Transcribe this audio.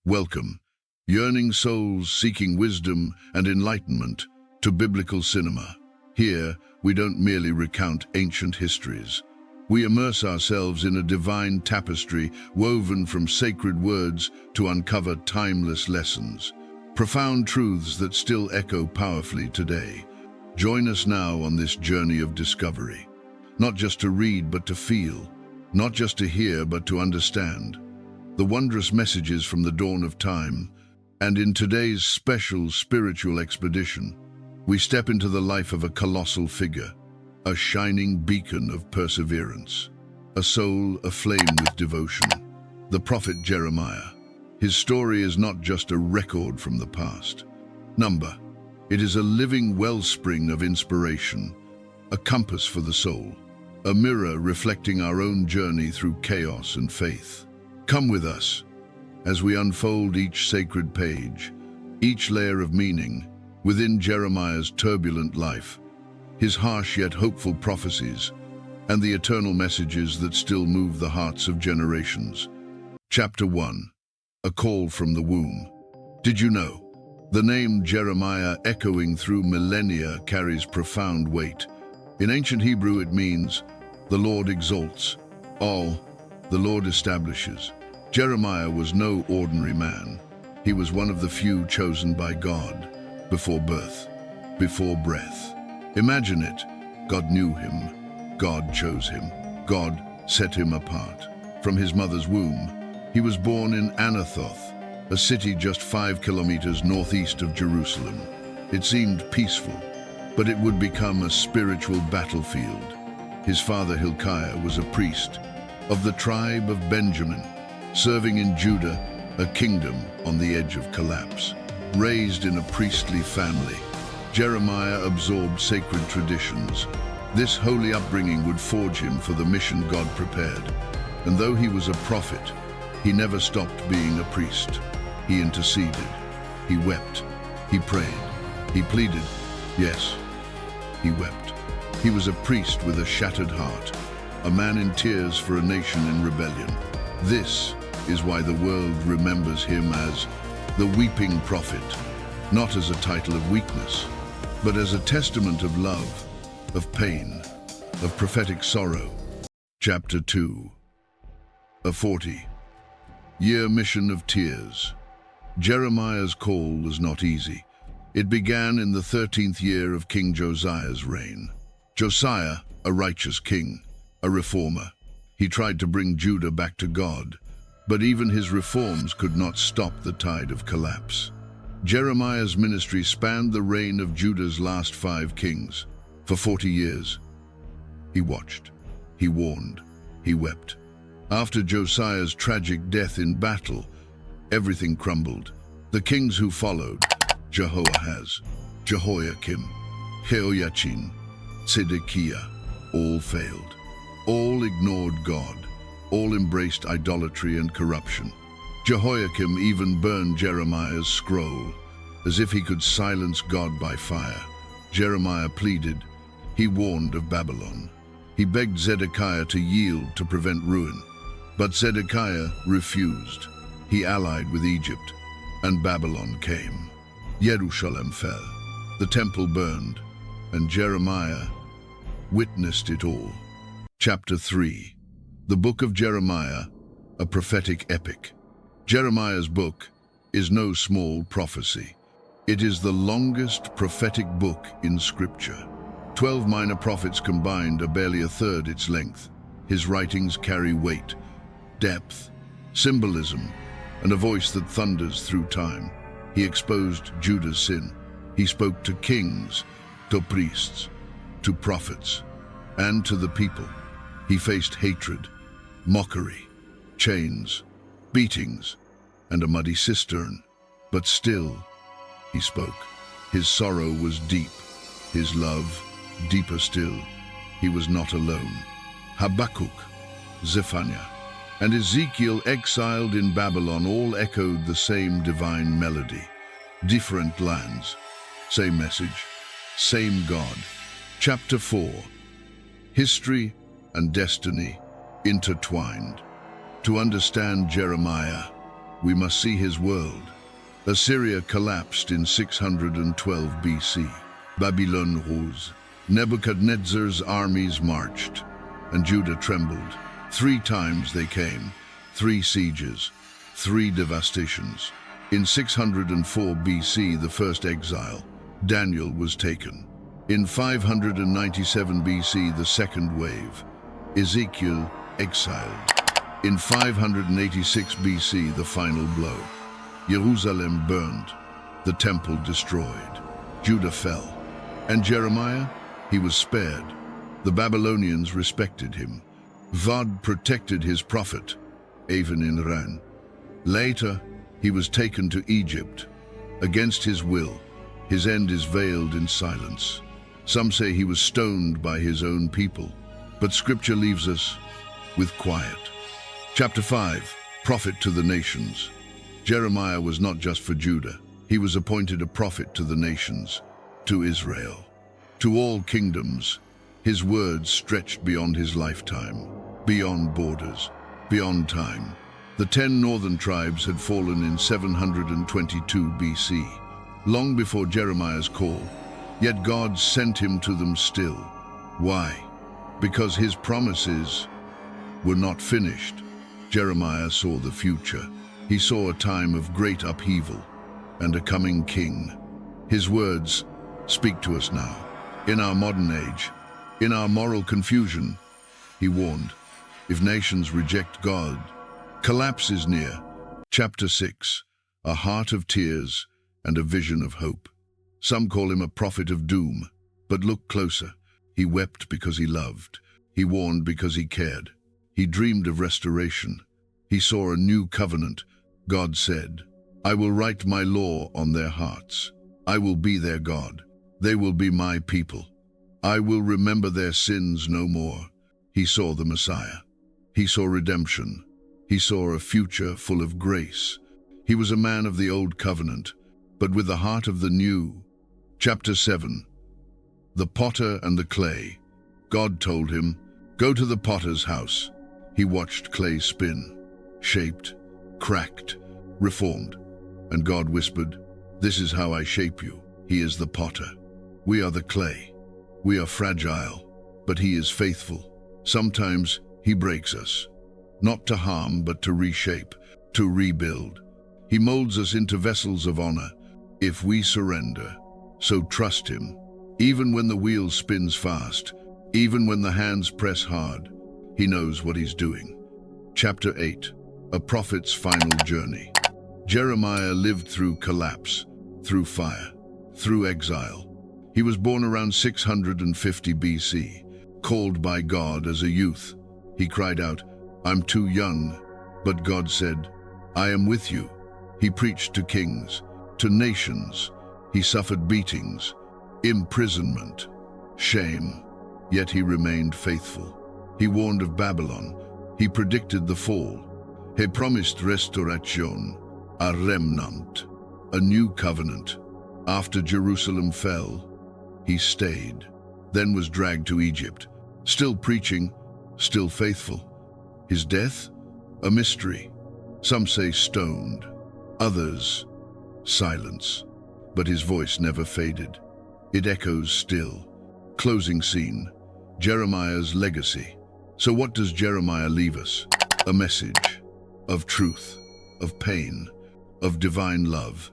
Welcome, yearning souls seeking wisdom and enlightenment, to biblical cinema. Here, we don't merely recount ancient histories. We immerse ourselves in a divine tapestry woven from sacred words to uncover timeless lessons, profound truths that still echo powerfully today. Join us now on this journey of discovery, not just to read but to feel, not just to hear but to understand the wondrous messages from the dawn of time. And in today's special spiritual expedition, we step into the life of a colossal figure, a shining beacon of perseverance, a soul aflame with devotion, the prophet Jeremiah. His story is not just a record from the past. It is a living wellspring of inspiration, a compass for the soul, a mirror reflecting our own journey through chaos and faith. Come with us as we unfold each sacred page, each layer of meaning within Jeremiah's turbulent life, his harsh yet hopeful prophecies, and the eternal messages that still move the hearts of generations. Chapter 1. A Call from the Womb. Did you know? The name Jeremiah, echoing through millennia, carries profound weight. In ancient Hebrew it means, "The Lord exalts," or "The Lord establishes." Jeremiah was no ordinary man. He was one of the few chosen by God, before birth, before breath. Imagine it. God knew him. God chose him. God set him apart. From his mother's womb, he was born in Anathoth, a city just 5 kilometers northeast of Jerusalem. It seemed peaceful, but it would become a spiritual battlefield. His father Hilkiah was a priest of the tribe of Benjamin, serving in Judah, a kingdom on the edge of collapse. Raised in a priestly family, Jeremiah absorbed sacred traditions. This holy upbringing would forge him for the mission God prepared. And though he was a prophet, he never stopped being a priest. He interceded, he wept, he prayed, he pleaded. Yes, he wept. He was a priest with a shattered heart, a man in tears for a nation in rebellion. This is why the world remembers him as the weeping prophet, not as a title of weakness, but as a testament of love, of pain, of prophetic sorrow. Chapter 2. A 40-year mission of tears. Jeremiah's call was not easy. It began in the 13th year of King Josiah's reign. Josiah, a righteous king, a reformer. He tried to bring Judah back to God, but even his reforms could not stop the tide of collapse. Jeremiah's ministry spanned the reign of Judah's last 5 kings. For 40 years, he watched, he warned, he wept. After Josiah's tragic death in battle, everything crumbled. The kings who followed, Jehoahaz, Jehoiakim, Jehoiachin, Zedekiah, all failed. All ignored God. All embraced idolatry and corruption. Jehoiakim even burned Jeremiah's scroll, as if he could silence God by fire. Jeremiah pleaded. He warned of Babylon. He begged Zedekiah to yield to prevent ruin. But Zedekiah refused. He allied with Egypt, and Babylon came. Jerusalem fell. The temple burned, and Jeremiah witnessed it all. Chapter 3. The Book of Jeremiah, a prophetic epic. Jeremiah's book is no small prophecy. It is the longest prophetic book in Scripture. 12 minor prophets combined are barely a third its length. His writings carry weight, depth, symbolism, and a voice that thunders through time. He exposed Judah's sin. He spoke to kings, to priests, to prophets, and to the people. He faced hatred, mockery, chains, beatings, and a muddy cistern. But still, he spoke. His sorrow was deep, his love deeper still. He was not alone. Habakkuk, Zephaniah, and Ezekiel, exiled in Babylon, all echoed the same divine melody. Different lands, same message, same God. Chapter 4. History and destiny intertwined. To understand Jeremiah, we must see his world. Assyria collapsed in 612 BC. Babylon rose. Nebuchadnezzar's armies marched, and Judah trembled. 3 times they came, 3 sieges, 3 devastations. In 604 BC, the first exile, Daniel was taken. In 597 BC, the second wave, Ezekiel exiled. In 586 BC, the final blow, Jerusalem burned, the temple destroyed, Judah fell. And Jeremiah, he was spared. The Babylonians respected him. God protected his prophet, even in Iran. Later, he was taken to Egypt. Against his will, his end is veiled in silence. Some say he was stoned by his own people, but scripture leaves us with quiet. Chapter 5, Prophet to the Nations. Jeremiah was not just for Judah. He was appointed a prophet to the nations, to Israel, to all kingdoms. His words stretched beyond his lifetime, beyond borders, beyond time. The 10 northern tribes had fallen in 722 BC, long before Jeremiah's call, yet God sent him to them still. Why? Because his promises were not finished. Jeremiah saw the future. He saw a time of great upheaval and a coming king. His words speak to us now. In our modern age, in our moral confusion, he warned, if nations reject God, collapse is near. Chapter 6, a heart of tears and a vision of hope. Some call him a prophet of doom, but look closer. He wept because he loved. He warned because he cared. He dreamed of restoration. He saw a new covenant. God said, I will write my law on their hearts. I will be their God. They will be my people. I will remember their sins no more. He saw the Messiah. He saw redemption. He saw a future full of grace. He was a man of the old covenant, but with the heart of the new. Chapter 7, the potter and the clay. God told him, go to the potter's house. He watched clay spin, shaped, cracked, reformed. And God whispered, this is how I shape you. He is the potter. We are the clay. We are fragile, but he is faithful. Sometimes he breaks us, not to harm, but to reshape, to rebuild. He molds us into vessels of honor if we surrender. So trust him, even when the wheel spins fast, even when the hands press hard. He knows what he's doing. Chapter 8, a prophet's final journey. Jeremiah lived through collapse, through fire, through exile. He was born around 650 BC, called by God as a youth. He cried out, I'm too young, but God said, I am with you. He preached to kings, to nations. He suffered beatings, imprisonment, shame, yet he remained faithful. He warned of Babylon. He predicted the fall. He promised restoration, a remnant, a new covenant. After Jerusalem fell, he stayed, then was dragged to Egypt, still preaching, still faithful. His death? A mystery. Some say stoned, others silence. But his voice never faded. It echoes still. Closing scene, Jeremiah's legacy. So what does Jeremiah leave us? A message of truth, of pain, of divine love.